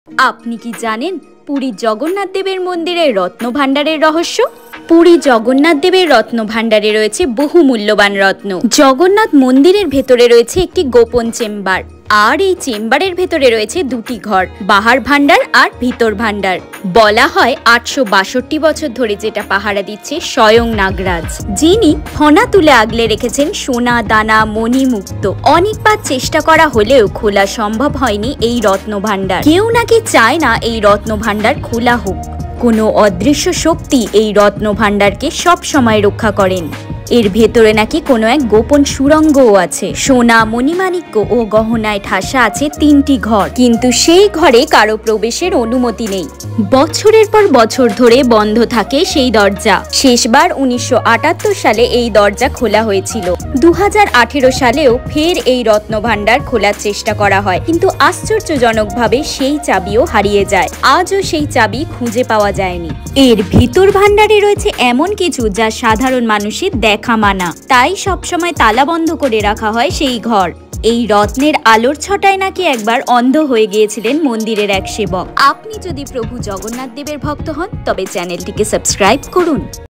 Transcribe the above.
আপনি কি জানেন পুরী জগন্নাথ দেবের মন্দিরের রত্ন ভাণ্ডারের রহস্য? পুরী জগন্নাথ দেবের রত্ন ভাণ্ডারে রয়েছে বহু মূল্যবান রত্ন। জগন্নাথ মন্দিরের ভেতরে রয়েছে একটি গোপন চেম্বার, আর এই চেম্বারের ভেতরে রয়েছে দুটি ঘর, বাহার ভাণ্ডার আর ভিতর ভাণ্ডার। বলা হয় ৮৬২ বছর ধরে যেটা পাহারা দিচ্ছে স্বয়ং নাগরাজ, যিনি ফনা তুলে আগলে রেখেছেন সোনা দানা মণিমুক্ত। অনেকবার চেষ্টা করা হলেও খোলা সম্ভব হয়নি এই রত্ন ভাণ্ডার। কেউ নাকি চায় না এই রত্ন ভাণ্ডার খোলা হোক। কোনো অদৃশ্য শক্তি এই রত্ন ভাণ্ডারকে সব সময় রক্ষা করেন। এর ভেতরে নাকি কোনো এক গোপন সুড়ঙ্গও আছে। সোনা মণিমাণিক্য ও গহনায় ঠাসা আছে ৩টি ঘর, কিন্তু সেই ঘরে কারো প্রবেশের অনুমতি নেই। বছরের পর বছর ধরে বন্ধ থাকে সেই দরজা। শেষবার ১৯৭৮ সালে এই দরজা খোলা হয়েছিল। ২০১৮ সালেও ফের এই রত্ন ভাণ্ডার খোলার চেষ্টা করা হয়, কিন্তু আশ্চর্যজনকভাবে সেই চাবিও হারিয়ে যায়। আজও সেই চাবি খুঁজে পাওয়া যায়নি। এর ভিতর ভাণ্ডারে রয়েছে এমন কিছু যা সাধারণ মানুষের দেখা মানা, তাই সবসময় তালা বন্ধ করে রাখা হয় সেই ঘর। এই রত্নের আলোর ছটায় নাকি একবার অন্ধ হয়ে গিয়েছিলেন মন্দিরের এক সেবক। আপনি যদি প্রভু জগন্নাথ দেবের ভক্ত হন তবে চ্যানেলটিকে সাবস্ক্রাইব করুন।